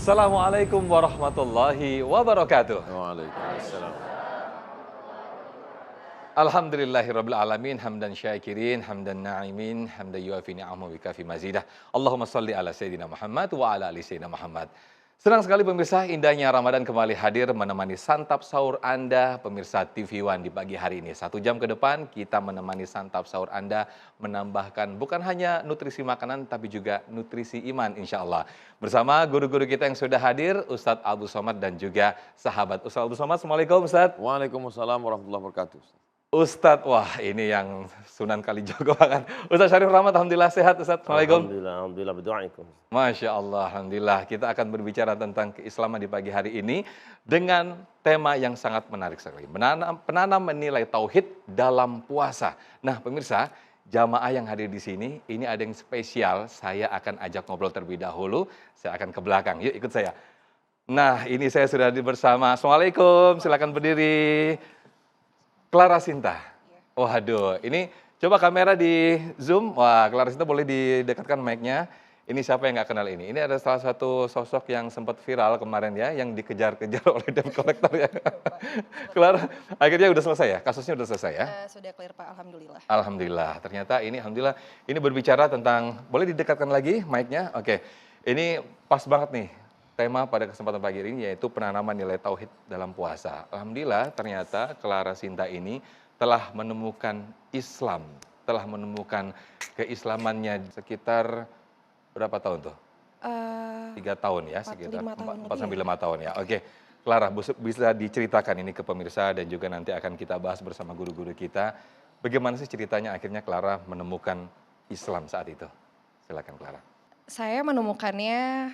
Assalamualaikum warahmatullahi wabarakatuh. Waalaikumsalam. Alhamdulillahirabbil alamin hamdan syakirin hamdan na'imin hamdan yuafi ni'amahu wa kafi mazidah. Allahumma shalli ala sayyidina Muhammad wa ala ali sayyidina Muhammad. Senang sekali pemirsa, indahnya Ramadan kembali hadir menemani santap sahur Anda, pemirsa TV One di pagi hari ini. 1 jam ke depan kita menemani santap sahur Anda, menambahkan bukan hanya nutrisi makanan tapi juga nutrisi iman insya Allah. Bersama guru-guru kita yang sudah hadir, Ustadz Abdul Somad dan juga sahabat Ustadz Abdul Somad. Assalamualaikum Ustadz. Waalaikumsalam warahmatullahi wabarakatuh. Ustadz, wah ini yang Sunan Kalijogo banget. Ustadz Syarif Rahmat, alhamdulillah sehat Ustadz. Assalamualaikum. Alhamdulillah berdoaikum. Masya Allah, alhamdulillah. Kita akan berbicara tentang keislaman di pagi hari ini dengan tema yang sangat menarik sekali. Penanam menilai tauhid dalam puasa. Nah pemirsa, jamaah yang hadir di sini, ini ada yang spesial. Saya akan ajak ngobrol terlebih dahulu. Saya akan ke belakang. Yuk ikut saya. Nah ini saya sudah bersama. Assalamualaikum, silakan berdiri. Clara Sinta. Waduh, ini coba kamera di zoom. Wah, Clara Sinta boleh didekatkan mic-nya. Ini siapa yang nggak kenal ini? Ini ada salah satu sosok yang sempat viral kemarin ya, yang dikejar-kejar oleh debt collector ya. Clara, akhirnya udah selesai ya? Kasusnya udah selesai ya? Sudah clear Pak, alhamdulillah. Alhamdulillah. Ternyata ini, alhamdulillah, ini berbicara tentang, boleh didekatkan lagi mic-nya? Oke, ini pas banget nih. Tema pada kesempatan pagi ini yaitu penanaman nilai tauhid dalam puasa. Alhamdulillah ternyata Clara Sinta ini telah menemukan Islam, telah menemukan keislamannya sekitar berapa tahun tuh? 3 tahun ya, sekitar 4 sampai 5 tahun ya. Oke, Clara bisa diceritakan ini ke pemirsa dan juga nanti akan kita bahas bersama guru-guru kita. Bagaimana sih ceritanya akhirnya Clara menemukan Islam saat itu? Silakan Clara. Saya menemukannya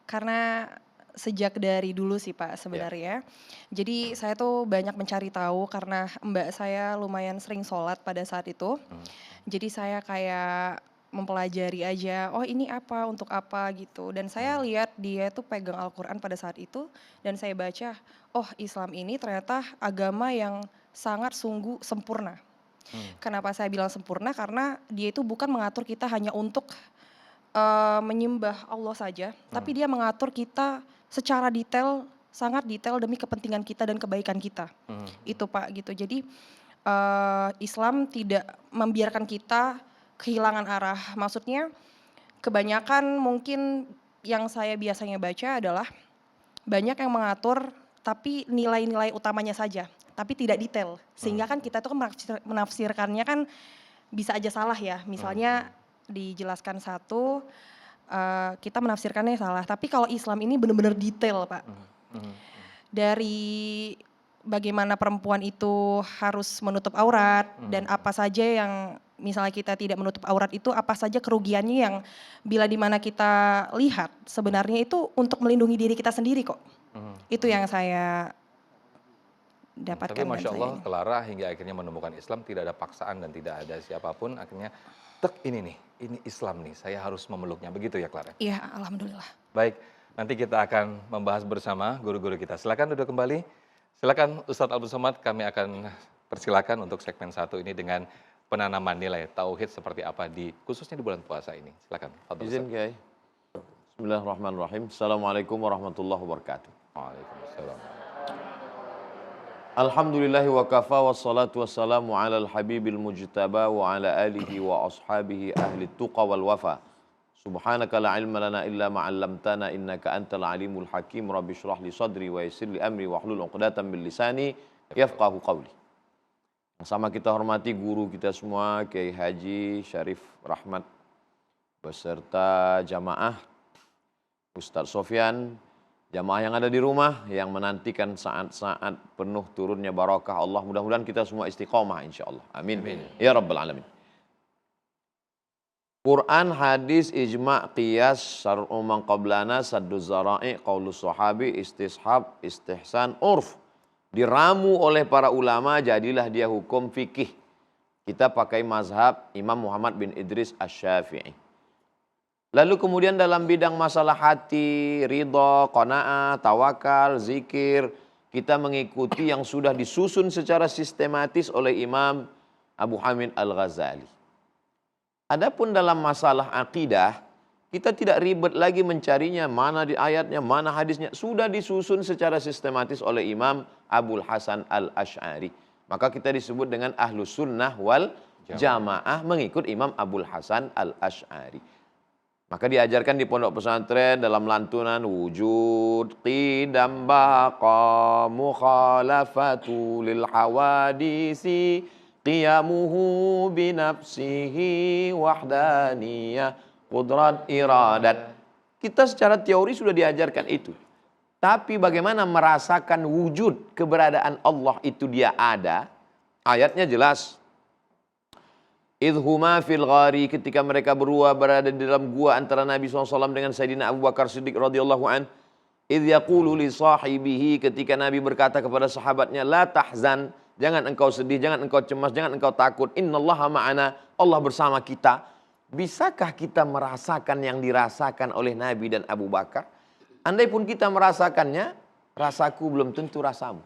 karena sejak dari dulu sih Pak sebenarnya. Jadi saya tuh banyak mencari tahu karena mbak saya lumayan sering sholat pada saat itu. Jadi saya kayak mempelajari aja, oh ini apa, untuk apa gitu. Dan saya lihat dia tuh pegang Al-Quran pada saat itu dan saya baca, oh Islam ini ternyata agama yang sangat sungguh sempurna. Kenapa saya bilang sempurna? Karena dia itu bukan mengatur kita hanya untuk menyembah Allah saja, tapi dia mengatur kita secara detail, sangat detail demi kepentingan kita dan kebaikan kita. Itu Pak gitu. Jadi Islam tidak membiarkan kita kehilangan arah. Maksudnya kebanyakan mungkin yang saya biasanya baca adalah banyak yang mengatur tapi nilai-nilai utamanya saja, tapi tidak detail. Sehingga kan kita tuh menafsirkannya kan bisa aja salah ya. Misalnya dijelaskan satu, kita menafsirkannya salah. Tapi kalau Islam ini benar-benar detail Pak. Dari bagaimana perempuan itu harus menutup aurat dan apa saja yang misalnya kita tidak menutup aurat itu apa saja kerugiannya yang bila dimana kita lihat sebenarnya itu untuk melindungi diri kita sendiri kok. Itu yang saya dapatkan. Tapi Masya Allah Clara hingga akhirnya menemukan Islam, tidak ada paksaan dan tidak ada siapapun akhirnya ini nih, ini Islam nih, saya harus memeluknya. Begitu ya Clara? Iya, alhamdulillah. Baik, nanti kita akan membahas bersama guru-guru kita. Silakan duduk kembali. Silakan Ustadz Abdul Somad, kami akan persilakan untuk segmen 1 ini dengan penanaman nilai tauhid seperti apa khususnya di bulan puasa ini. Silakan. Izin Kiai. Bismillahirrahmanirrahim. Assalamualaikum warahmatullahi wabarakatuh. Waalaikumsalam. Alhamdulillahi wa kafa wassalatu wassalamu ala al-habibil mujtaba wa ala alihi wa ashabihi ahli tuqa wal wafa. Subhanaka la ilma lana illa ma 'allamtana innaka antal alimul hakim. Rabbi shrah li sadri wa yassir li amri wa hlul 'uqdatam min lisani yafqahu qawli. Yang sama kita hormati guru kita semua Kiai Haji Syarif Rahmat beserta jamaah Ustadz Sofyan, jamaah yang ada di rumah, yang menantikan saat-saat penuh turunnya barakah Allah. Mudah-mudahan kita semua istiqomah insya Allah. Amin. Amin. Ya Rabbal Alamin. Quran, hadis, ijma', qiyas, syar'u man qablana, saddu zara'i, qaulus sahabi, istishab, istihsan, urf. Diramu oleh para ulama, jadilah dia hukum fikih. Kita pakai mazhab Imam Muhammad bin Idris Asy-Syafi'i. Lalu kemudian dalam bidang masalah hati, ridha, qanaah, tawakal, zikir, kita mengikuti yang sudah disusun secara sistematis oleh Imam Abu Hamid Al-Ghazali. Adapun dalam masalah akidah, Kita tidak ribet lagi mencarinya, mana di ayatnya, mana hadisnya. Sudah disusun secara sistematis oleh Imam Abul Hasan Al-Asy'ari. Maka kita disebut dengan Ahlus Sunnah wal Jamaah mengikut Imam Abul Hasan Al-Asy'ari. Maka diajarkan di pondok pesantren dalam lantunan wujud qidam baqa mukhalafatu lil hawadisi qiyamuhu binafsihi wahdaniyah qudrat iradat. Kita secara teori sudah diajarkan itu. Tapi bagaimana merasakan wujud keberadaan Allah itu dia ada? Ayatnya jelas. Idhuma fil ghari, ketika mereka berdua berada di dalam gua antara Nabi SAW dengan Sayyidina Abu Bakar Siddiq radhiyallahu an. Idh yaqulu li sahibihi, ketika Nabi berkata kepada sahabatnya, la tahzan, jangan engkau sedih, jangan engkau cemas, jangan engkau takut. Innallaha ma'ana, Allah bersama kita. Bisakah kita merasakan yang dirasakan oleh Nabi dan Abu Bakar? Andai pun kita merasakannya, rasaku belum tentu rasamu.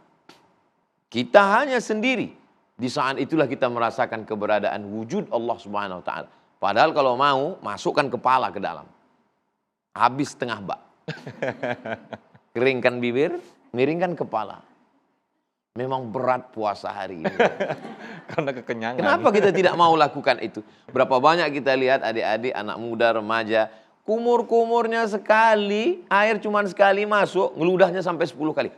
Kita hanya sendiri. Di saat itulah kita merasakan keberadaan wujud Allah Subhanahu wa taala. Padahal kalau mau, masukkan kepala ke dalam. Habis setengah bak. Keringkan bibir, miringkan kepala. Memang berat puasa hari ini. Karena kekenyangan. Kenapa kita tidak mau lakukan itu? Berapa banyak kita lihat adik-adik, anak muda, remaja, kumur-kumurnya sekali, air cuma sekali masuk, ngeludahnya sampai 10 kali.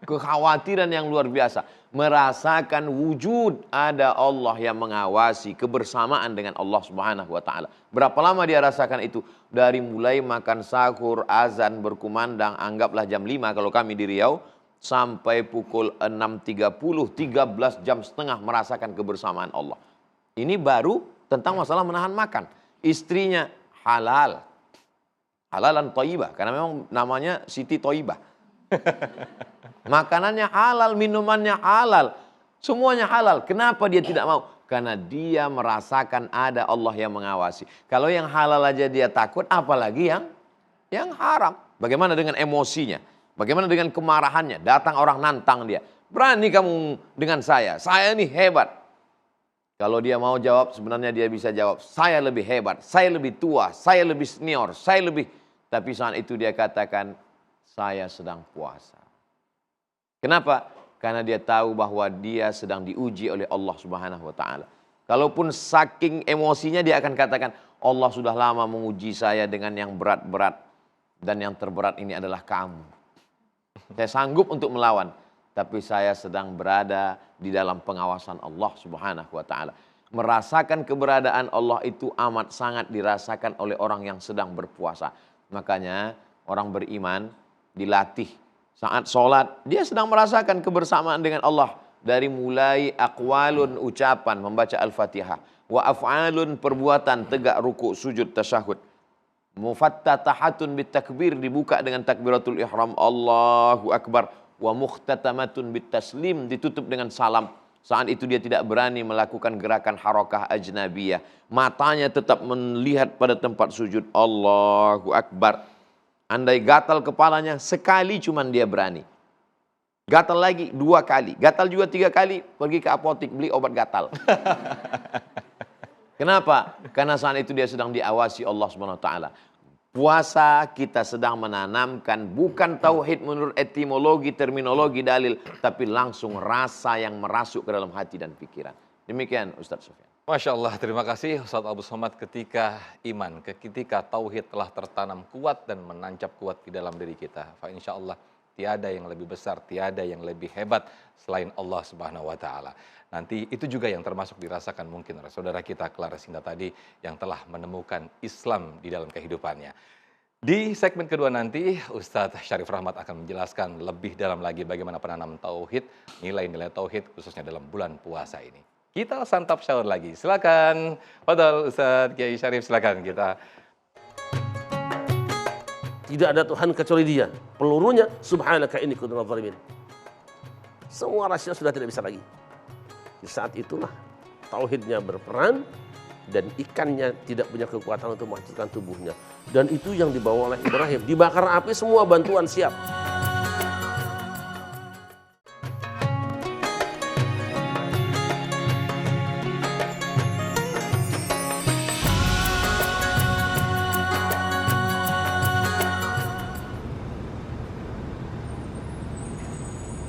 Kekhawatiran yang luar biasa. Merasakan wujud ada Allah yang mengawasi, kebersamaan dengan Allah Subhanahu wa taala. Berapa lama dia rasakan itu? Dari mulai makan sahur, azan berkumandang, anggaplah jam 5 kalau kami di Riau, sampai pukul 6.30, 13 jam setengah merasakan kebersamaan Allah. Ini baru tentang masalah menahan makan. Istrinya halal. Halalan thayyibah, karena memang namanya Siti Thayyibah. Makanannya halal, minumannya halal, semuanya halal. Kenapa dia tidak mau? Karena dia merasakan ada Allah yang mengawasi. Kalau yang halal aja dia takut, apalagi yang haram. Bagaimana dengan emosinya? Bagaimana dengan kemarahannya? Datang orang nantang dia. Berani kamu dengan saya ini hebat. Kalau dia mau jawab, sebenarnya dia bisa jawab, saya lebih hebat, saya lebih tua, saya lebih senior, saya lebih. Tapi saat itu dia katakan, saya sedang puasa. Kenapa? Karena dia tahu bahwa dia sedang diuji oleh Allah Subhanahu wa taala. Kalaupun saking emosinya dia akan katakan, Allah sudah lama menguji saya dengan yang berat-berat dan yang terberat ini adalah kamu. Saya sanggup untuk melawan, tapi saya sedang berada di dalam pengawasan Allah Subhanahu wa taala. Merasakan keberadaan Allah itu amat sangat dirasakan oleh orang yang sedang berpuasa. Makanya orang beriman dilatih saat sholat, dia sedang merasakan kebersamaan dengan Allah. Dari mulai aqwalun, ucapan, membaca Al-Fatihah. Wa af'alun, perbuatan, tegak ruku, sujud, tasyahud. Mufattatahatun bitakbir, dibuka dengan takbiratul ihram, Allahu Akbar. Wa mukhtatamatun bitaslim, ditutup dengan salam. Saat itu dia tidak berani melakukan gerakan harakah ajnabiyah. Matanya tetap melihat pada tempat sujud, Allahu Akbar. Andai gatal kepalanya, sekali cuman dia berani. Gatal lagi 2 kali. Gatal juga 3 kali, pergi ke apotik beli obat gatal. Kenapa? Karena saat itu dia sedang diawasi Allah SWT. Puasa kita sedang menanamkan bukan tauhid menurut etimologi, terminologi, dalil. Tapi langsung rasa yang merasuk ke dalam hati dan pikiran. Demikian Ustaz Sufyan. Masya Allah, terima kasih Ustaz Abu Somad. Ketika iman, ketika tauhid telah tertanam kuat dan menancap kuat di dalam diri kita, fa insya Allah tiada yang lebih besar, tiada yang lebih hebat selain Allah Subhanahu wa taala. Nanti itu juga yang termasuk dirasakan mungkin oleh saudara kita Clara Sinta tadi yang telah menemukan Islam di dalam kehidupannya. Di segmen kedua nanti Ustadz Syarif Rahmat akan menjelaskan lebih dalam lagi bagaimana penanam tauhid, nilai-nilai tauhid khususnya dalam bulan puasa ini. Kita santap sahur lagi. Silakan, Fadal Ustadz Kiai Syarif, silakan kita. Tidak ada Tuhan kecuali Dia. Pelurunya, subhanaka inni kuntu minadh dhalimin. Semua rahasia sudah tidak bisa lagi. Di saat itulah tauhidnya berperan dan ikannya tidak punya kekuatan untuk menghancurkan tubuhnya. Dan itu yang dibawa oleh Ibrahim. Dibakar api, semua bantuan siap.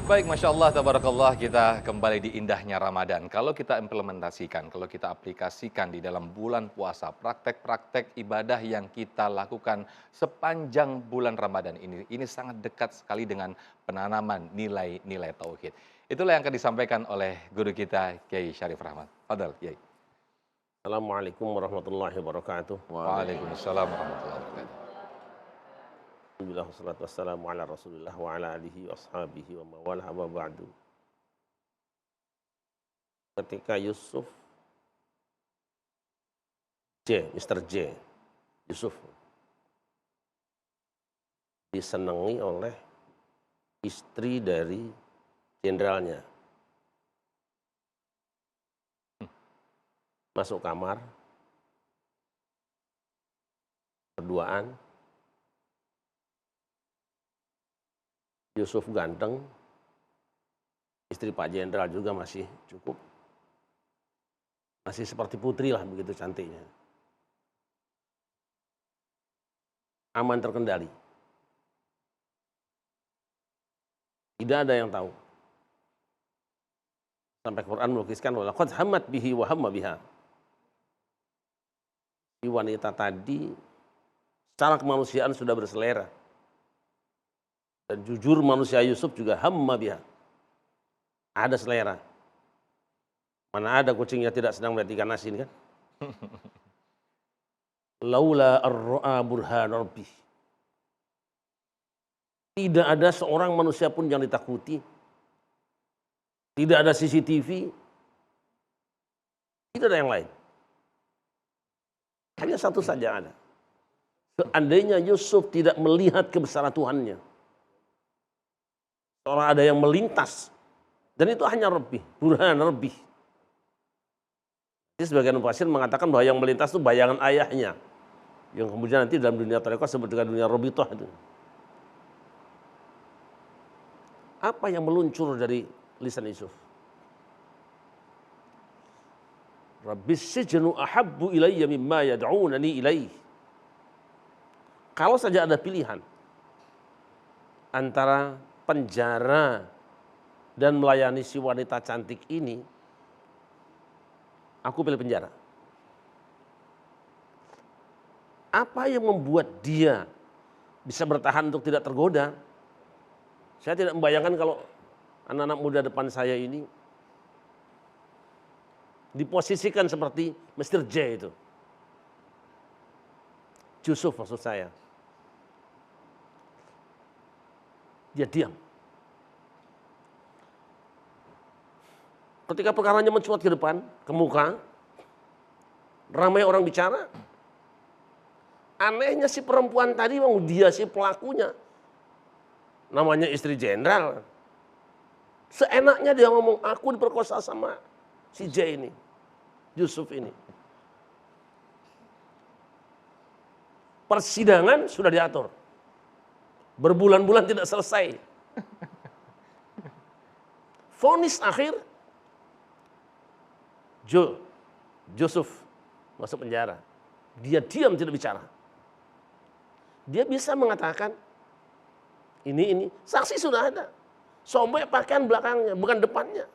Baik, Masya Allah, Tabarakallah, kita kembali di indahnya Ramadan. Kalau kita implementasikan, kalau kita aplikasikan di dalam bulan puasa, praktek-praktek ibadah yang kita lakukan sepanjang bulan Ramadan ini sangat dekat sekali dengan penanaman nilai-nilai tauhid. Itulah yang akan disampaikan oleh guru kita, Kiai Syarif Rahmat. Fadal, Kiai. Assalamualaikum warahmatullahi wabarakatuh. Waalaikumsalam warahmatullahi wabarakatuh. Alhamdulillah wassalatu wassalamu ala Rasulillah wa ala alihi wa ashabihi wa mawalah wa ba'du. Ketika Yusuf Mr. J, Yusuf disenangi oleh istri dari jenderalnya. Masuk kamar, berduaan. Yusuf ganteng, istri Pak Jenderal juga masih cukup, masih seperti putri lah, begitu cantiknya. Aman, terkendali. Tidak ada yang tahu. Sampai Quran melukiskan, walaqad hammat bihi wa hamma biha. Si wanita tadi secara kemanusiaan sudah berselera. Dan jujur manusia Yusuf juga hamma biha. Ada selera. Mana ada kucingnya tidak sedang melihat ikan asin kan? Laula ar-ra'a burhan rabbih. Tidak ada seorang manusia pun yang ditakuti. Tidak ada CCTV. Tidak ada yang lain. Hanya satu saja ada. Seandainya Yusuf tidak melihat kebesaran Tuhannya. Orang ada yang melintas. Dan itu hanya Rabbih, burhan Rabbih. Jadi sebagian mufassir mengatakan bahwa yang melintas itu bayangan ayahnya. Yang kemudian nanti dalam dunia tarekat disebut dengan dunia Robitoh itu. Apa yang meluncur dari lisan Yusuf? Rabbis sijnu ahabbu ilayya mimma yad'unani ilaih. Kalau saja ada pilihan antara penjara dan melayani si wanita cantik ini, aku pilih penjara. Apa yang membuat dia bisa bertahan untuk tidak tergoda? Saya tidak membayangkan kalau anak-anak muda depan saya ini diposisikan seperti Mr. J itu. Yusuf maksud saya. Dia diam. Ketika perkaranya mencuat ke depan, ke muka, ramai orang bicara. Anehnya si perempuan tadi, dia si pelakunya. Namanya istri jenderal. Seenaknya dia ngomong, aku diperkosa sama si J ini, Yusuf ini. Persidangan sudah diatur. Berbulan-bulan tidak selesai. Vonis akhir, Yusuf masuk penjara. Dia diam, tidak bicara. Dia bisa mengatakan, ini, saksi sudah ada. Sobek pakaian belakangnya, bukan depannya.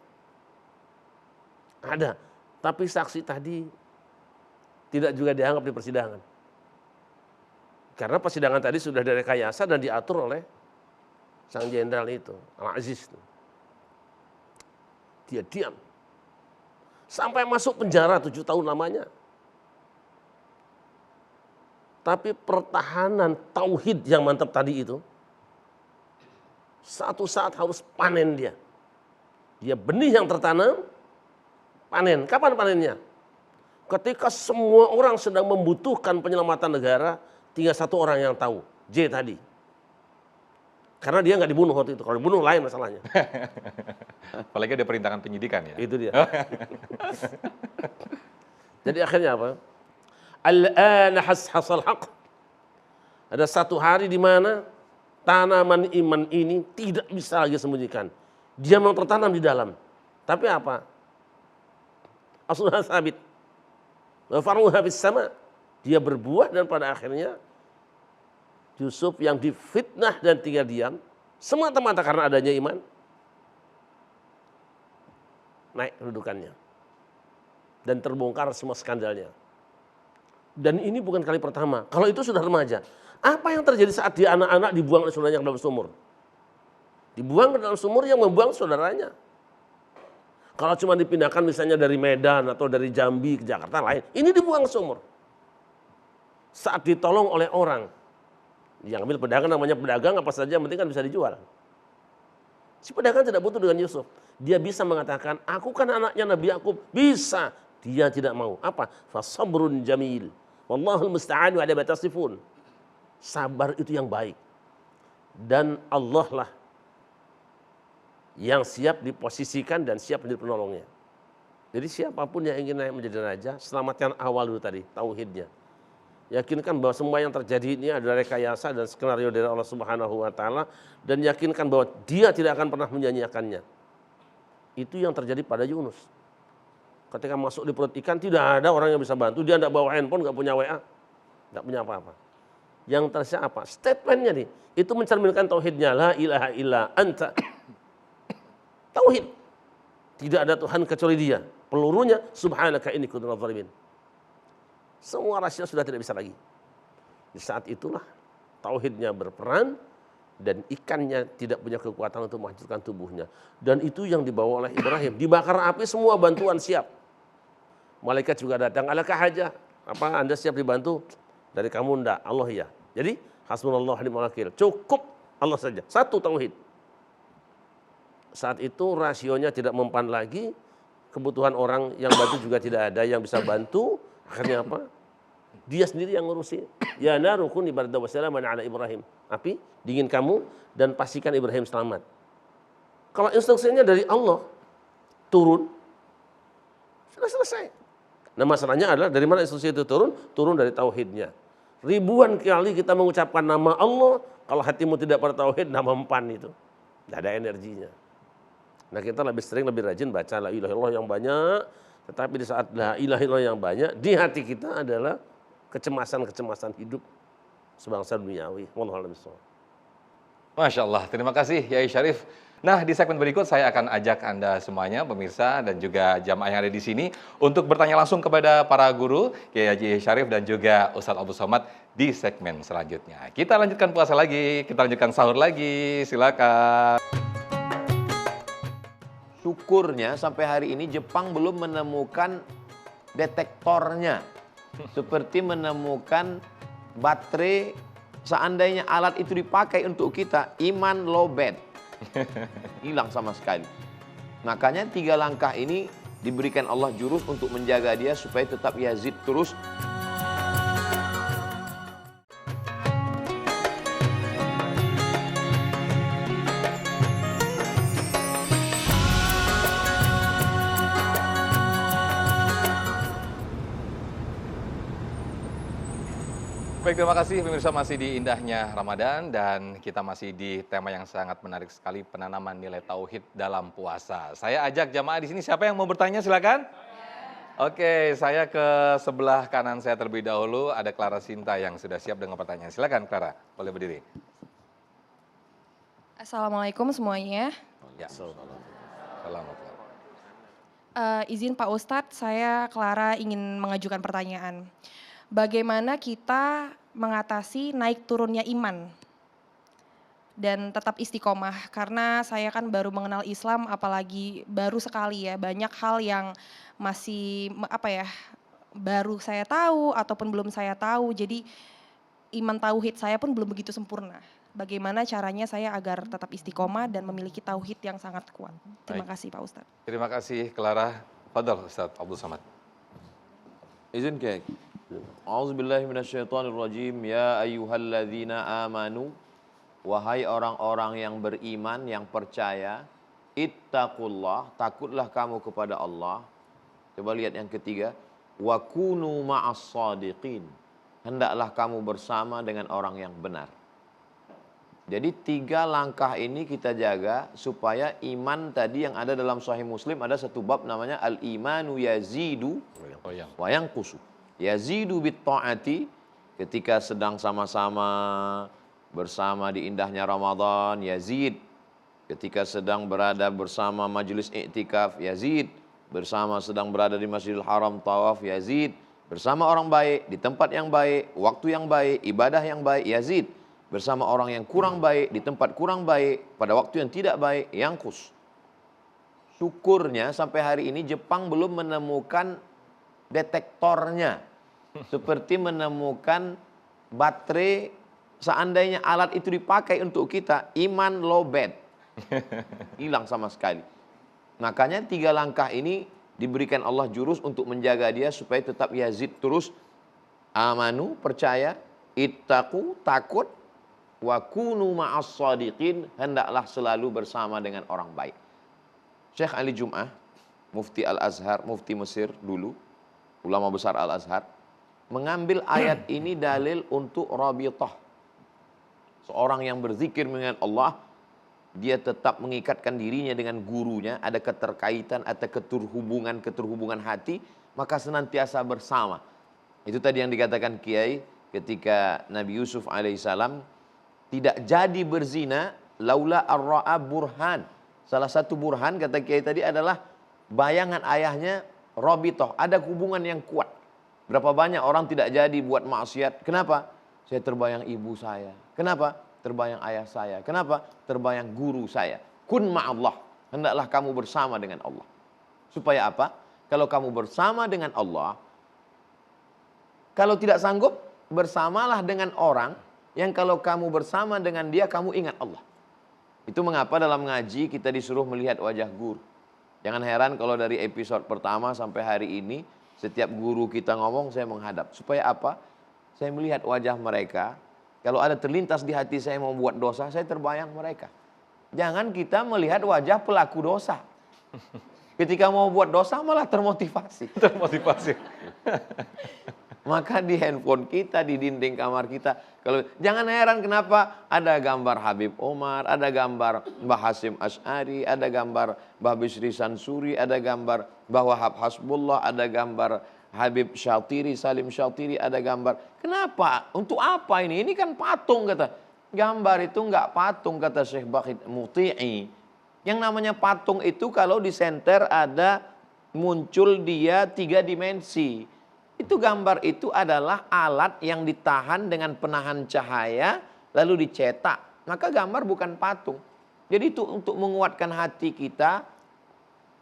Ada, tapi saksi tadi tidak juga dianggap di persidangan. Karena persidangan tadi sudah direkayasa dan diatur oleh sang jenderal itu, Al-Aziz. Dia diam. Sampai masuk penjara 7 tahun lamanya. Tapi pertahanan tauhid yang mantap tadi itu, satu saat harus panen dia. Dia benih yang tertanam, panen. Kapan panennya? Ketika semua orang sedang membutuhkan penyelamatan negara, tinggal satu orang yang tahu, J tadi. Karena dia nggak dibunuh waktu itu. Kalau dibunuh lain masalahnya. Apalagi ada perintangan penyidikan ya. Itu dia. Jadi akhirnya apa? Al-ana hasal haq. Ada satu hari di mana tanaman iman ini tidak bisa lagi sembunyikan. Dia memang tertanam di dalam. Tapi apa? Asluha sabit. Wa faruha bis sama. Dia berbuah dan pada akhirnya Yusuf yang difitnah dan tinggal diam semata-mata karena adanya iman, naik kedudukannya. Dan terbongkar semua skandalnya. Dan ini bukan kali pertama. Kalau itu sudah remaja. Apa yang terjadi saat dia anak-anak dibuang oleh saudaranya ke dalam sumur? Dibuang ke dalam sumur yang membuang saudaranya. Kalau cuma dipindahkan misalnya dari Medan atau dari Jambi ke Jakarta lain, ini dibuang ke sumur. Saat ditolong oleh orang, yang ambil pedagang namanya pedagang apa saja, yang penting kan bisa dijual. Si pedagang tidak butuh dengan Yusuf. Dia bisa mengatakan, aku kan anaknya Nabi Yakub. Bisa. Dia tidak mau. Apa? Fasabrun jamil. Wallahul musta'an wa ala ma tasifun. Sabar itu yang baik. Dan Allah lah yang siap diposisikan dan siap menjadi penolongnya. Jadi siapapun yang ingin naik menjadi raja, selamatkan awal dulu tadi, tauhidnya. Yakinkan bahwa semua yang terjadi ini adalah rekayasa dan skenario dari Allah Subhanahu wa taala, dan yakinkan bahwa Dia tidak akan pernah menyanyiakannya. Itu yang terjadi pada Yunus. Ketika masuk di perut ikan, tidak ada orang yang bisa bantu. Dia tidak bawa handphone, nggak punya WA, nggak punya apa-apa. Yang tersiap apa? Statementnya nih, itu mencerminkan tauhidnya. La ilaha illa anta. Tauhid. Tidak ada Tuhan kecuali Dia. Pelurunya, subhanaka inni kuntu minadh dhalimin. Semua rahasia sudah tidak bisa lagi. Di saat itulah tauhidnya berperan dan ikannya tidak punya kekuatan untuk menghancurkan tubuhnya. Dan itu yang dibawa oleh Ibrahim. Dibakar api, semua bantuan siap. Malaikat juga datang. Alakah haja? Apa Anda siap dibantu? Dari kamu enggak, Allah ya. Jadi hasbunallahu wa ni'mal wakil. Cukup Allah saja. Satu tauhid. Saat itu rasionya tidak mempan lagi, kebutuhan orang yang bantu juga tidak ada yang bisa bantu. Akhirnya apa? Dia sendiri yang ngurusi. Ya naru kuni bardan wa salaman ala Ibrahim. Api, dingin kamu dan pastikan Ibrahim selamat. Kalau instruksinya dari Allah turun, sudah selesai. Nah masalahnya adalah dari mana instruksi itu turun? Turun dari tauhidnya. Ribuan kali kita mengucapkan nama Allah, kalau hatimu tidak bertauhid, nama mempan itu. Tidak ada energinya. Nah kita lebih sering, lebih rajin baca la ilaha illallah yang banyak, tetapi di saat la ilaha illallah yang banyak, di hati kita adalah kecemasan-kecemasan hidup sebangsa duniawi. Wallahu a'lam bishawab. Masya Allah, terima kasih Yai Syarif. Nah, di segmen berikut saya akan ajak Anda semuanya, pemirsa dan juga jamaah yang ada di sini, untuk bertanya langsung kepada para guru, Kiai Haji Syarif dan juga Ustadz Abdul Somad di segmen selanjutnya. Kita lanjutkan puasa lagi, kita lanjutkan sahur lagi, silakan. Syukurnya sampai hari ini Jepang belum menemukan detektornya. Seperti menemukan baterai, seandainya alat itu dipakai untuk kita, iman lowbat. Hilang sama sekali. Makanya 3 langkah ini diberikan Allah jurus untuk menjaga dia supaya tetap yazid terus. Baik, terima kasih pemirsa, masih di indahnya Ramadan dan kita masih di tema yang sangat menarik sekali, penanaman nilai tauhid dalam puasa. Saya ajak jamaah di sini, siapa yang mau bertanya silakan. Oke, saya ke sebelah kanan saya terlebih dahulu, ada Clara Sinta yang sudah siap dengan pertanyaan. Silakan Clara, boleh berdiri. Assalamualaikum semuanya. Ya. Selamat. Izin Pak Ustadz, saya Clara ingin mengajukan pertanyaan. Bagaimana kita mengatasi naik turunnya iman dan tetap istiqomah? Karena saya kan baru mengenal Islam, apalagi baru sekali ya, banyak hal yang masih baru saya tahu ataupun belum saya tahu. Jadi iman tauhid saya pun belum begitu sempurna. Bagaimana caranya saya agar tetap istiqomah dan memiliki tauhid yang sangat kuat? Terima kasih Pak Ustadz. Terima kasih Clara. Fadal Ustadz Abdul Somad. Izin Kiai. A'udzubillahi minasyaitonirrajim. Ya ayyuhalladzina amanu, wahai orang-orang yang beriman, yang percaya, ittaqullah, takutlah kamu kepada Allah. Coba lihat yang ketiga, wa kunu ma'as shadiqin, hendaklah kamu bersama dengan orang yang benar. Jadi 3 langkah ini kita jaga supaya iman tadi yang ada dalam Sahih Muslim, ada satu bab namanya al-imanu yazidu wa yanqusu. Yazidu bit ta'ati, ketika sedang sama-sama bersama di indahnya Ramadan, yazid. Ketika sedang berada bersama majelis iktikaf, yazid. bersama sedang berada di Masjidil Haram tawaf Yazid, bersama orang baik di tempat yang baik, waktu yang baik, ibadah yang baik Yazid, bersama orang yang kurang baik di tempat kurang baik, pada waktu yang tidak baik Yangkus. Syukurnya sampai hari ini Jepang belum menemukan detektornya. Seperti menemukan baterai, seandainya alat itu dipakai untuk kita, iman lowbat. Hilang sama sekali. Makanya 3 langkah ini diberikan Allah jurus untuk menjaga dia supaya tetap Yazid terus amanu, percaya, ittaqu, takut, wa kunu ma'as shadiqin, hendaklah selalu bersama dengan orang baik. Syekh Ali Jum'ah, Mufti Al-Azhar, Mufti Mesir dulu, ulama besar Al-Azhar, mengambil ayat ini dalil untuk rabithah. Seorang yang berzikir dengan Allah, dia tetap mengikatkan dirinya dengan gurunya, ada keterkaitan, ada keterhubungan hati, maka senantiasa bersama. Itu tadi yang dikatakan Kiai ketika Nabi Yusuf alaihissalam tidak jadi berzina, laula ar-ra'a burhan. Salah satu burhan kata Kiai tadi adalah bayangan ayahnya rabithah, ada hubungan yang kuat. Berapa banyak orang tidak jadi buat maksiat. Kenapa? Saya terbayang ibu saya. Kenapa? Terbayang ayah saya. Kenapa? Terbayang guru saya. Kun ma'allah. Hendaklah kamu bersama dengan Allah. Supaya apa? Kalau kamu bersama dengan Allah, kalau tidak sanggup, bersamalah dengan orang yang kalau kamu bersama dengan dia, kamu ingat Allah. Itu mengapa dalam ngaji kita disuruh melihat wajah guru. Jangan heran kalau dari episode pertama sampai hari ini, setiap guru kita ngomong, saya menghadap. Supaya apa? Saya melihat wajah mereka. Kalau ada terlintas di hati saya mau buat dosa, saya terbayang mereka. Jangan kita melihat wajah pelaku dosa. Ketika mau buat dosa malah termotivasi. Termotivasi. Maka di handphone kita, di dinding kamar kita, kalau jangan heran kenapa ada gambar Habib Omar, ada gambar Mbah Hasyim Asy'ari, ada gambar Mbah Bisri Sansuri, ada gambar Mbah Wahab Hasbullah, ada gambar Habib Syatiri, Salim Syatiri, ada gambar. Kenapa? Untuk apa ini? Ini kan patung kata. Gambar itu enggak patung kata Syekh Bakhit Muti'i. Yang namanya patung itu kalau di senter ada muncul dia 3 dimensi. Itu gambar itu adalah alat yang ditahan dengan penahan cahaya lalu dicetak. Maka gambar bukan patung. Jadi itu untuk menguatkan hati kita,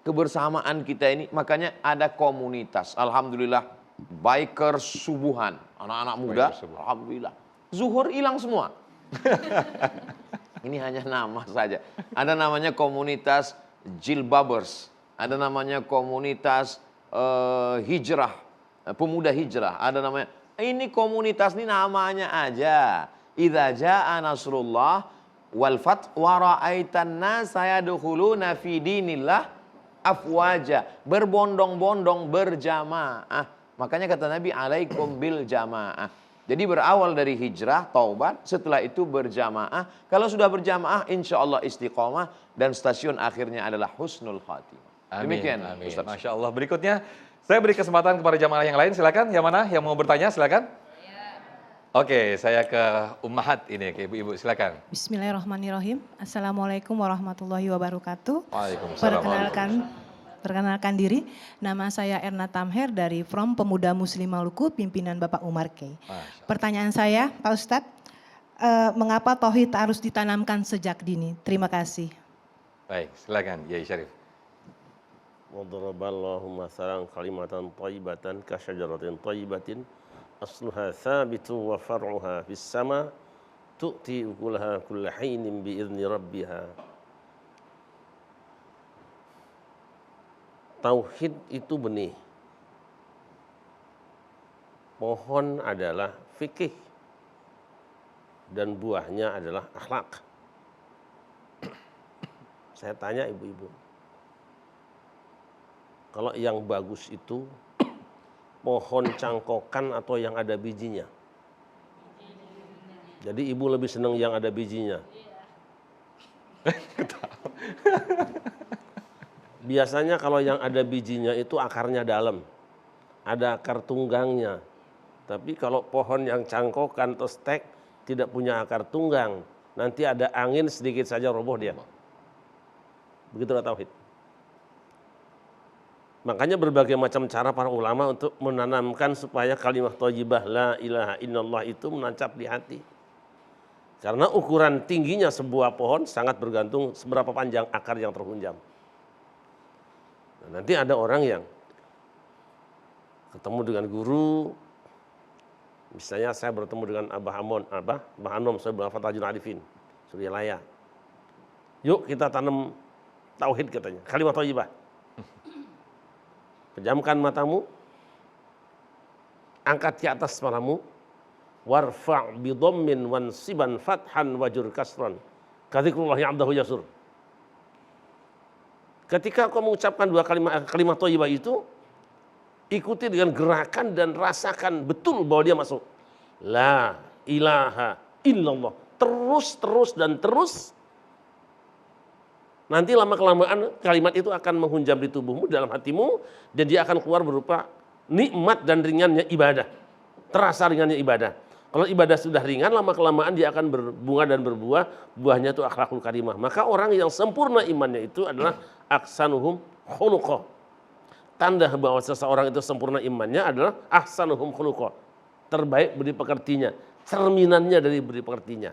kebersamaan kita ini, makanya ada komunitas. Alhamdulillah, biker subuhan, anak-anak muda, alhamdulillah. Zuhur hilang semua. Ini hanya nama saja. Ada namanya komunitas jilbabers, ada namanya komunitas hijrah, pemuda hijrah, ada namanya. Ini komunitas ini namanya aja. Idza jaa nasrullah wal fath wa ra'aitan nasa yadkhuluna fi dinillah afwaja, berbondong-bondong berjamaah. Makanya kata Nabi, alaikum bil jamaah. Jadi berawal dari hijrah, taubat, setelah itu berjamaah. Kalau sudah berjamaah, insya Allah istiqomah, dan stasiun akhirnya adalah husnul khatimah. Demikian, amin. Ustaz. Masya Allah. Berikutnya, saya beri kesempatan kepada jamaah yang lain. Silakan, yang mana? Yang mau bertanya, silakan. Oke, saya ke Ummahat ini, ke ibu-ibu, silakan. Bismillahirrahmanirrahim. Assalamualaikum warahmatullahi wabarakatuh. Waalaikumsalam. Perkenalkan diri, nama saya Erna Tamher dari From Pemuda Muslim Maluku, pimpinan Bapak Umar Key. Pertanyaan saya, Pak Ustadz, mengapa tauhid harus ditanamkan sejak dini? Terima kasih. Baik, silakan, Yai Syarif. Wadaraballahu masalan kalimatan thayyibatan ka syajaratin thayyibatin asluha thabitun wa far'uha fis sama tu'ti ukulaha kulla hinin bi idzni rabbiha. Tauhid itu benih. Pohon adalah fikih dan buahnya adalah akhlak. Saya tanya ibu-ibu, kalau yang bagus itu pohon cangkokan atau yang ada bijinya? Jadi ibu lebih senang yang ada bijinya. Biasanya kalau yang ada bijinya itu akarnya dalam, ada akar tunggangnya. Tapi kalau pohon yang cangkokan atau stek tidak punya akar tunggang, nanti ada angin sedikit saja roboh dia. Begitulah tauhid. Makanya berbagai macam cara para ulama untuk menanamkan supaya kalimat thayyibah la ilaha illallah itu menancap di hati. Karena ukuran tingginya sebuah pohon sangat bergantung seberapa panjang akar yang terhunjam. Nah, nanti ada orang yang ketemu dengan guru, misalnya saya bertemu dengan Abah Anom, saya berangkat Tajul Arifin, Suryalaya. Yuk kita tanam tauhid katanya, kalimat thayyibah. Pejamkan matamu, angkat ke atas kepalamu, warfa' bi dhammin wansiban fathan wajur kasran kadzikrullahi 'abdahu yasur. Ketika kau mengucapkan dua kalimat thayyibah itu, ikuti dengan gerakan dan rasakan betul bahwa dia masuk. La ilaha illallah. Terus dan terus. Nanti lama-kelamaan kalimat itu akan menghunjam di tubuhmu, dalam hatimu, dan dia akan keluar berupa nikmat dan ringannya ibadah. Terasa ringannya ibadah. Kalau ibadah sudah ringan, lama-kelamaan dia akan berbunga dan berbuah, buahnya itu akhlakul karimah. Maka orang yang sempurna imannya itu adalah ahsanuhum khuluqa. Tanda bahwa seseorang itu sempurna imannya adalah ahsanuhum khuluqa. Terbaik budi pekertinya, cerminannya dari budi pekertinya.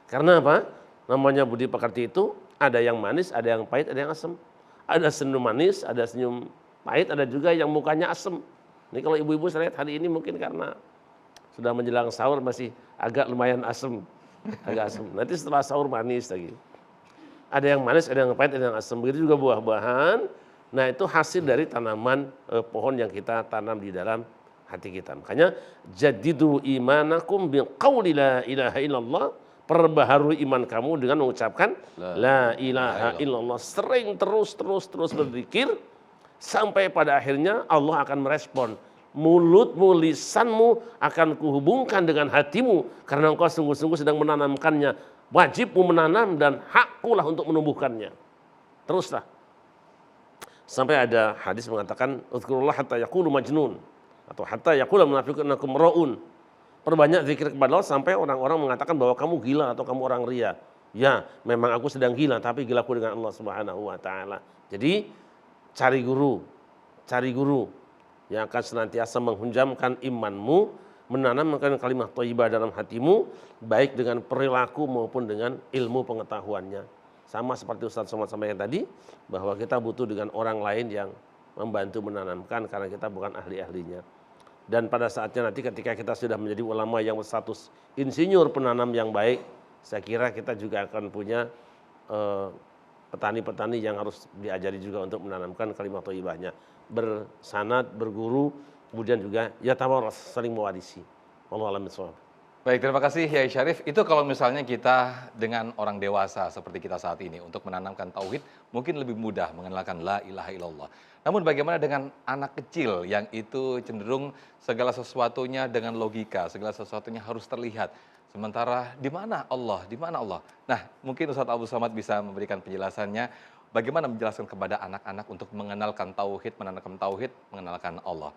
Karena apa? Namanya budi pekerti itu ada yang manis, ada yang pahit, ada yang asam. Ada senyum manis, ada senyum pahit, ada juga yang mukanya asam. Ini kalau ibu-ibu saya lihat hari ini mungkin karena sudah menjelang sahur masih agak lumayan asam. Agak asam. Nanti setelah sahur manis lagi. Ada yang manis, ada yang pahit, ada yang asam. Begitu juga buah-buahan. Nah itu hasil dari tanaman pohon yang kita tanam di dalam hati kita. Makanya jadidu imanakum biqauli la ilaha illallah. Perbaharui iman kamu dengan mengucapkan la ilaha illallah. Sering terus berzikir sampai pada akhirnya Allah akan merespon. Mulutmu, lisanmu akan kuhubungkan dengan hatimu karena engkau sungguh-sungguh sedang menanamkannya. Wajibmu menanam dan hakkulah untuk menumbuhkannya. Teruslah. Sampai ada hadis mengatakan uzkurullah hatta yaqulu majnun atau hatta yaqula munafiqun annakum ra'un. Perbanyak zikir kepada Allah sampai orang-orang mengatakan bahwa kamu gila atau kamu orang ria. Ya, memang aku sedang gila, tapi gilaku dengan Allah Subhanahu wa taala. Jadi cari guru yang akan senantiasa menghunjamkan imanmu, menanamkan kalimat thayyibah dalam hatimu, baik dengan perilaku maupun dengan ilmu pengetahuannya. Sama seperti Ustaz Somad sampaikan tadi, bahwa kita butuh dengan orang lain yang membantu menanamkan karena kita bukan ahli-ahlinya. Dan pada saatnya nanti ketika kita sudah menjadi ulama yang berstatus insinyur penanam yang baik, saya kira kita juga akan punya petani-petani yang harus diajari juga untuk menanamkan kalimat thayyibahnya. Bersanad, berguru, kemudian juga yatawaras, saling mewarisi. Wallahu a'lam bishawab. Baik, terima kasih Yai Syarif. Itu kalau misalnya kita dengan orang dewasa seperti kita saat ini untuk menanamkan tauhid mungkin lebih mudah mengenalkan la ilaha illallah. Namun bagaimana dengan anak kecil yang itu cenderung segala sesuatunya dengan logika, segala sesuatunya harus terlihat. Sementara di mana Allah, di mana Allah? Nah, mungkin Ustaz Abdul Somad bisa memberikan penjelasannya bagaimana menjelaskan kepada anak-anak untuk mengenalkan tauhid, menanamkan tauhid, mengenalkan Allah.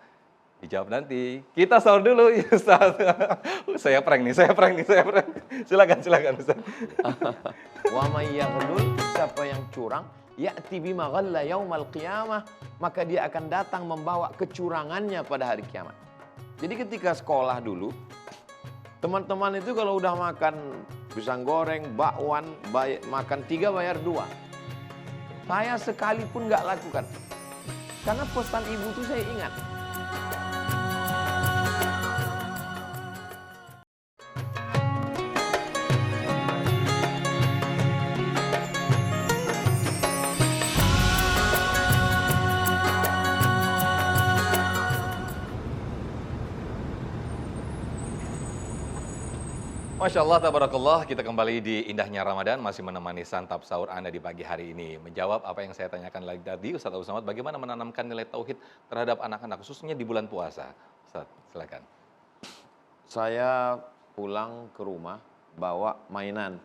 Dijawab nanti. Kita sahur dulu, ya Ustaz. Saya prank nih. Silakan Ustaz. Wa may yaghlul, siapa yang curang, ya'ti bima ghalla yaumal qiyamah, maka dia akan datang membawa kecurangannya pada hari kiamat. Jadi ketika sekolah dulu, teman-teman itu kalau udah makan pisang goreng, bakwan, makan 3 bayar 2. Saya sekalipun nggak lakukan. Karena pesan ibu itu saya ingat. Masya Allah, tabarakallah, kita kembali di indahnya Ramadan, masih menemani santap sahur Anda di pagi hari ini. Menjawab apa yang saya tanyakan lagi tadi, Ustaz Abdul Somad, bagaimana menanamkan nilai tauhid terhadap anak-anak, khususnya di bulan puasa. Ustaz, silakan. Saya pulang ke rumah, bawa mainan,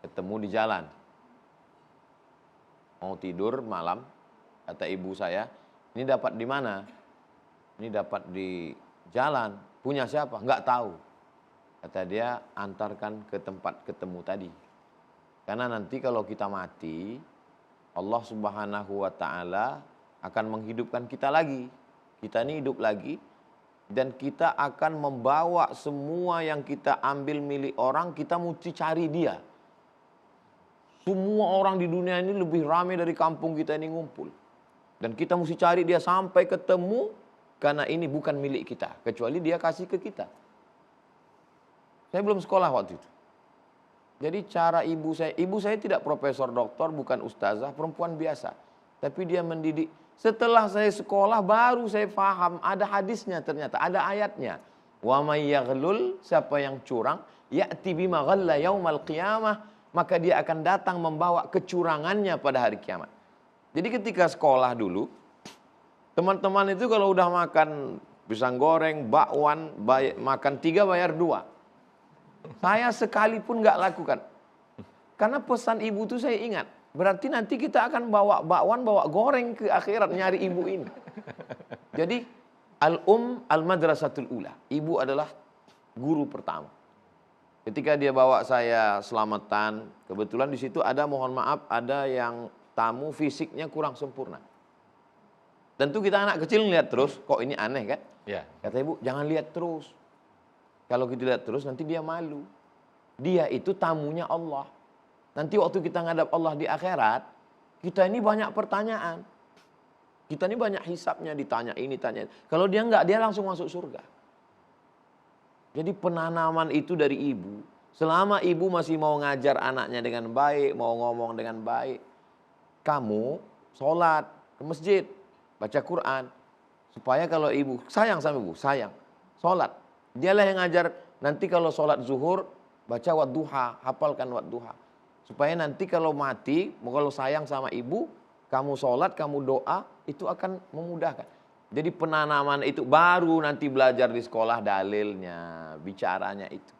ketemu di jalan. Mau tidur malam, kata ibu saya, ini dapat di mana? Ini dapat di jalan, punya siapa? Nggak tahu. Kata dia, antarkan ke tempat ketemu tadi. Karena nanti kalau kita mati, Allah Subhanahu wa ta'ala akan menghidupkan kita lagi. Kita ini hidup lagi dan kita akan membawa semua yang kita ambil milik orang, kita mesti cari dia. Semua orang di dunia ini lebih ramai dari kampung kita ini ngumpul. Dan kita mesti cari dia sampai ketemu, karena ini bukan milik kita, kecuali dia kasih ke kita. Saya belum sekolah waktu itu. Jadi cara ibu saya tidak profesor doktor, bukan ustazah, perempuan biasa. Tapi dia mendidik. Setelah saya sekolah baru saya paham, ada hadisnya ternyata, ada ayatnya. Wa may yaghlul, siapa yang curang, ya'ti bima ghalla yaumal qiyamah, maka dia akan datang membawa kecurangannya pada hari kiamat. Jadi ketika sekolah dulu, teman-teman itu kalau udah makan pisang goreng, bakwan, makan 3 bayar 2. Saya sekalipun nggak lakukan. Karena pesan ibu itu saya ingat. Berarti nanti kita akan bawa bakwan, bawa goreng ke akhirat nyari ibu ini. Jadi al-madrasatul ula. Ibu adalah guru pertama. Ketika dia bawa saya selamatan, kebetulan di situ ada, mohon maaf, ada yang tamu fisiknya kurang sempurna. Tentu kita anak kecil ngeliat terus, kok ini aneh kan? Ya. Kata ibu, jangan lihat terus. Kalau kita lihat terus nanti dia malu. Dia itu tamunya Allah. Nanti waktu kita ngadap Allah di akhirat, kita ini banyak pertanyaan. Kita ini banyak hisapnya, ditanya ini, tanya ini. Kalau dia enggak, dia langsung masuk surga. Jadi penanaman itu dari ibu. Selama ibu masih mau ngajar anaknya dengan baik, mau ngomong dengan baik, kamu sholat ke masjid, baca Quran. Supaya kalau ibu, sayang sama ibu, sayang. Sholat. Dialah yang ngajar, nanti kalau sholat zuhur, baca wadduha, hafalkan wadduha. Supaya nanti kalau mati, kalau sayang sama ibu, kamu sholat, kamu doa, itu akan memudahkan. Jadi penanaman itu baru nanti belajar di sekolah dalilnya, bicaranya itu.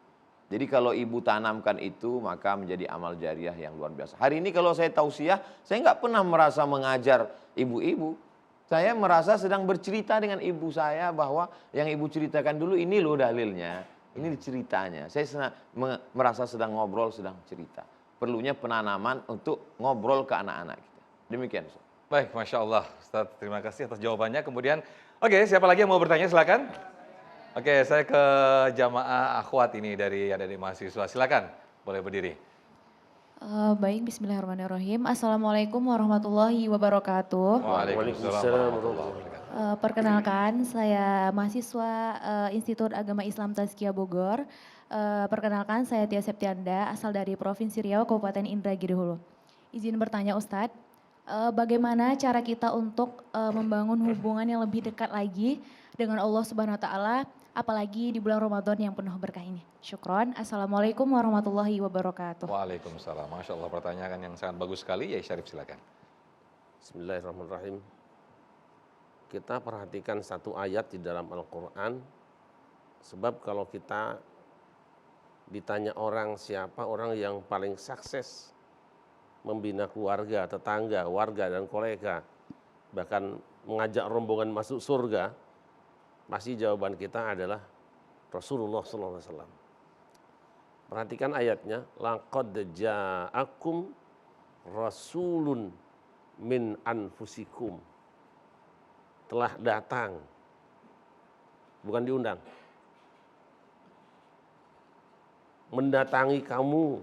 Jadi kalau ibu tanamkan itu, maka menjadi amal jariah yang luar biasa. Hari ini kalau saya tausiah, saya nggak pernah merasa mengajar ibu-ibu. Saya merasa sedang bercerita dengan ibu saya bahwa yang ibu ceritakan dulu ini loh dalilnya, ini ceritanya. Saya merasa sedang ngobrol, sedang cerita. Perlunya penanaman untuk ngobrol ke anak-anak kita. Demikian, Ustaz. Baik, Masya Allah. Ustaz, terima kasih atas jawabannya. Kemudian, oke, siapa lagi yang mau bertanya? Silakan. Oke, saya ke jamaah akhwat ini yang dari mahasiswa. Silakan, boleh berdiri. Baik, bismillahirrahmanirrahim. Assalamualaikum warahmatullahi wabarakatuh. Waalaikumsalam warahmatullahi wabarakatuh. Perkenalkan, saya mahasiswa Institut Agama Islam Tazkiyah Bogor. Perkenalkan, saya Tia Septianda, asal dari Provinsi Riau, Kabupaten Indragiri Hulu. Izin bertanya Ustadz, bagaimana cara kita untuk membangun hubungan yang lebih dekat lagi dengan Allah Subhanahu wa Ta'ala, apalagi di bulan Ramadan yang penuh berkah ini? Syukron. Assalamualaikum warahmatullahi wabarakatuh. Waalaikumsalam. Masya Allah, pertanyaan yang sangat bagus sekali. Ya, Syarif silakan. Bismillahirrahmanirrahim. Kita perhatikan satu ayat di dalam Al-Quran. Sebab kalau kita ditanya orang siapa orang yang paling sukses membina keluarga, tetangga, warga, dan kolega, bahkan mengajak rombongan masuk surga, pasti jawaban kita adalah Rasulullah SAW. Perhatikan ayatnya, laqad ja'akum rasulun min anfusikum. Telah datang, bukan diundang. Mendatangi kamu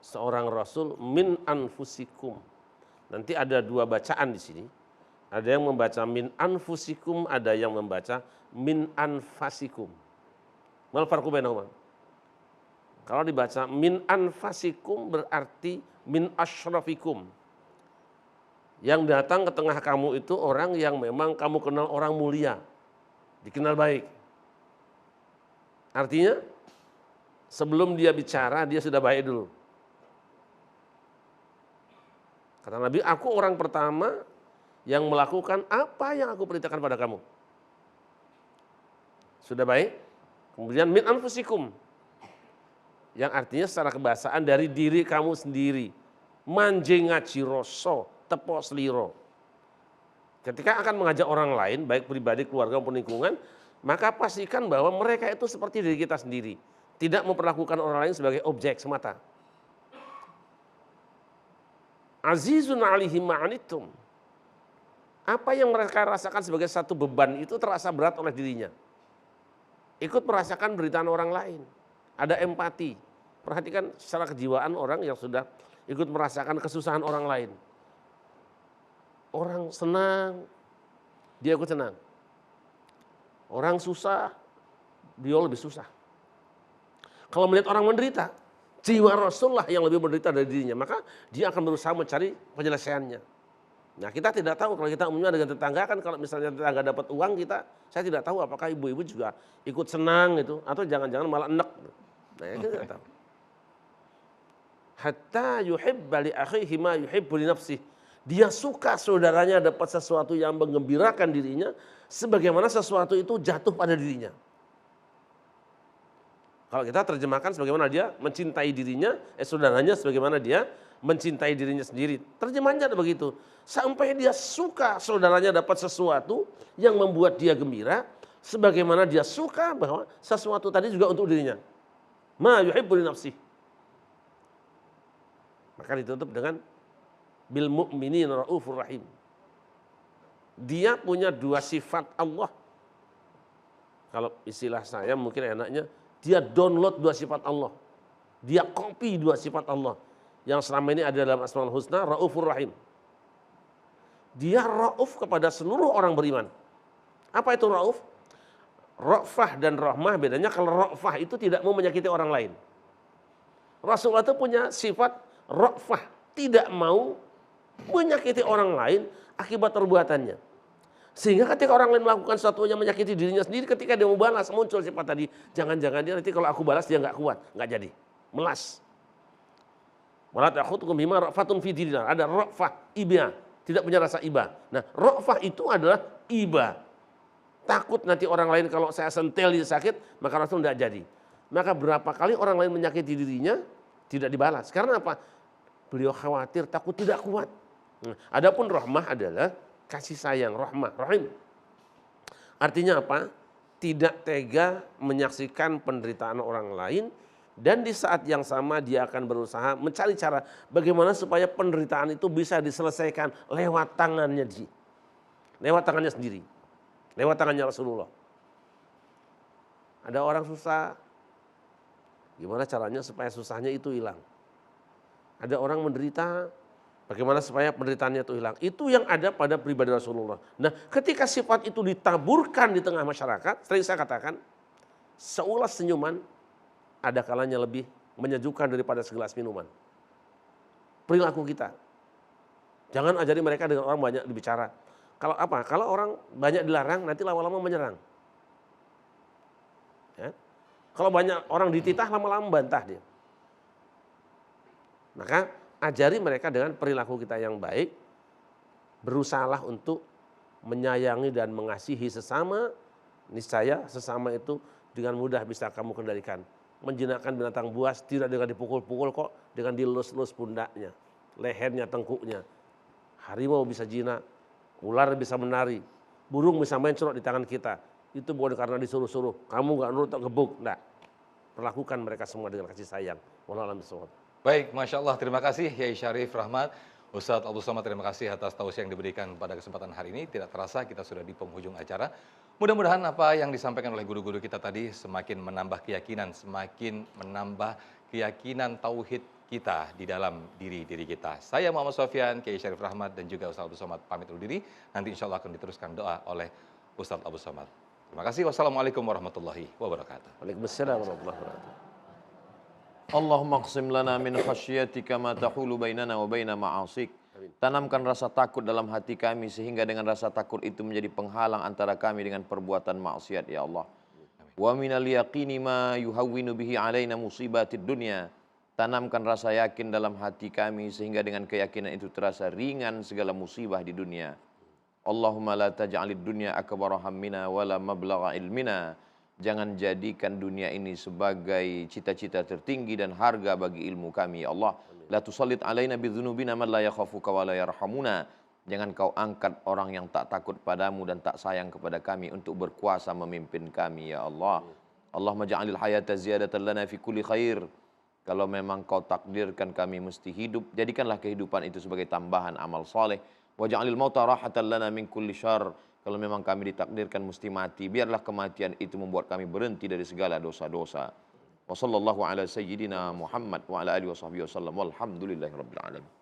seorang rasul min anfusikum. Nanti ada 2 bacaan di sini. Ada yang membaca min anfusikum, ada yang membaca min anfasikum. Mal farqu bainahuma? Kalau dibaca min anfasikum berarti min asyrafikum. Yang datang ke tengah kamu itu orang yang memang kamu kenal orang mulia, dikenal baik. Artinya sebelum dia bicara dia sudah baik dulu. Kata Nabi, aku orang pertama yang melakukan apa yang aku perintahkan pada kamu. Sudah baik. Kemudian min anfusikum, yang artinya secara kebahasaan dari diri kamu sendiri. Manje ngaji roso, tepo seliro. Ketika akan mengajak orang lain, baik pribadi, keluarga maupun lingkungan, maka pastikan bahwa mereka itu seperti diri kita sendiri. Tidak memperlakukan orang lain sebagai objek semata. Azizun alaihi ma'anitum. Apa yang mereka rasakan sebagai satu beban itu terasa berat oleh dirinya. Ikut merasakan penderitaan orang lain. Ada empati. Perhatikan secara kejiwaan orang yang sudah ikut merasakan kesusahan orang lain. Orang senang, dia ikut senang. Orang susah, dia lebih susah. Kalau melihat orang menderita, jiwa Rasulullah yang lebih menderita dari dirinya, maka dia akan berusaha mencari penyelesaiannya. Nah, kita tidak tahu kalau kita umumnya dengan tetangga kan, kalau misalnya tetangga dapat uang, saya tidak tahu apakah ibu-ibu juga ikut senang gitu, atau jangan-jangan malah enek. Nah, kita tidak tahu. Hatta yuhibba li akhihi ma yuhibbu li nafsihi. Dia suka saudaranya dapat sesuatu yang menggembirakan dirinya, sebagaimana sesuatu itu jatuh pada dirinya. Kalau kita terjemahkan sebagaimana dia mencintai dirinya, saudaranya sebagaimana dia mencintai dirinya sendiri. Terjemahannya ada begitu. Sampai dia suka saudaranya dapat sesuatu yang membuat dia gembira, sebagaimana dia suka bahwa sesuatu tadi juga untuk dirinya. Ma yuhibbu li nafsihi. Maka ditutup dengan bil mu'minina raufur rahim. Dia punya dua sifat Allah. Kalau istilah saya mungkin enaknya, dia download dua sifat Allah. Dia copy dua sifat Allah. Yang selama ini ada dalam Asmaul Husna, raufur rahim. Dia rauf kepada seluruh orang beriman. Apa itu rauf? Ra'fah dan rahmah bedanya, kalau ra'fah itu tidak mau menyakiti orang lain. Rasulullah itu punya sifat ra'fah, tidak mau menyakiti orang lain akibat perbuatannya. Sehingga ketika orang lain melakukan sesuatu yang menyakiti dirinya sendiri, ketika dia mau balas, muncul sifat tadi. Jangan-jangan dia nanti kalau aku balas dia nggak kuat, nggak jadi. Melas. Wala ta'khudhukum bima ra'fatun fi dinina. Ada ra'fah, iba, tidak punya rasa iba. Nah, ra'fah itu adalah iba. Takut nanti orang lain kalau saya sentel dia sakit, maka Rasul tidak jadi. Maka berapa kali orang lain menyakiti dirinya tidak dibalas. Karena apa? Beliau khawatir, takut tidak kuat. Adapun rahmah adalah kasih sayang, rahmah, rahim. Artinya apa? Tidak tega menyaksikan penderitaan orang lain, dan di saat yang sama dia akan berusaha mencari cara bagaimana supaya penderitaan itu bisa diselesaikan lewat tangannya dia. Lewat tangannya sendiri. Lewat tangannya Rasulullah. Ada orang susah, gimana caranya supaya susahnya itu hilang? Ada orang menderita, bagaimana supaya penderitaannya itu hilang? Itu yang ada pada pribadi Rasulullah. Nah, ketika sifat itu ditaburkan di tengah masyarakat, sering saya katakan, seulas senyuman ada kalanya lebih menyejukkan daripada segelas minuman. Perilaku kita. Jangan ajari mereka dengan orang banyak dibicara. Kalau apa? Kalau orang banyak dilarang, nanti lama-lama menyerang. Ya? Kalau banyak orang dititah, lama-lama membantah dia. Maka ajari mereka dengan perilaku kita yang baik, berusahalah untuk menyayangi dan mengasihi sesama, niscaya sesama itu dengan mudah bisa kamu kendalikan. Menjinakkan binatang buas tidak dengan dipukul-pukul kok, dengan dilus-lus pundaknya, lehernya, tengkuknya. Harimau bisa jinak, ular bisa menari, burung bisa mencrot di tangan kita. Itu bukan karena disuruh-suruh, kamu gak nurut atau gebuk, enggak. Perlakukan mereka semua dengan kasih sayang. Wallahu a'lam bishawab. Baik, Masya Allah, terima kasih Yai Syarif Rahmat. Ustadz Abdul Somad, terima kasih atas tausiah yang diberikan pada kesempatan hari ini. Tidak terasa kita sudah di penghujung acara. Mudah-mudahan apa yang disampaikan oleh guru-guru kita tadi semakin menambah keyakinan, semakin menambah keyakinan tauhid kita di dalam diri kita. Saya Muhammad Sofyan, Kiai Syarif Rahmat, dan juga Ustadz Abdul Somad pamit undur diri. Nanti insya Allah akan diteruskan doa oleh Ustadz Abdul Somad. Terima kasih. Wassalamualaikum warahmatullahi wabarakatuh. Waalaikumsalam warahmatullahi wabarakatuh. Allahumma qsim lana min khasyiatika ma tahulu bainana wa baina ma'asik. Tanamkan rasa takut dalam hati kami sehingga dengan rasa takut itu menjadi penghalang antara kami dengan perbuatan maksiat ya Allah. Wa minal yaqini ma yuhawwinu bihi alaina musibatid dunya. Tanamkan rasa yakin dalam hati kami sehingga dengan keyakinan itu terasa ringan segala musibah di dunia. Allahumma la taj'alid dunya akbara hammina wala mablagha ilmina. Jangan jadikan dunia ini sebagai cita-cita tertinggi dan harga bagi ilmu kami ya Allah. La tusallit alaina bidzunubina man la yakhafuka wa la yarhamuna. Jangan kau angkat orang yang tak takut padamu dan tak sayang kepada kami untuk berkuasa memimpin kami ya Allah. Allahumma ja'alil hayata ziyadatan lana fi kulli khair. Kalau memang kau takdirkan kami mesti hidup, jadikanlah kehidupan itu sebagai tambahan amal soleh. Waj'alil mauta rahatan lana min kulli syarr. Kalau memang kami ditakdirkan mesti mati, biarlah kematian itu membuat kami berhenti dari segala dosa-dosa. Wa sallallahu ala sayyidina Muhammad wa ala alihi wa sahbihi wasallam. Walhamdulillahirabbil alamin.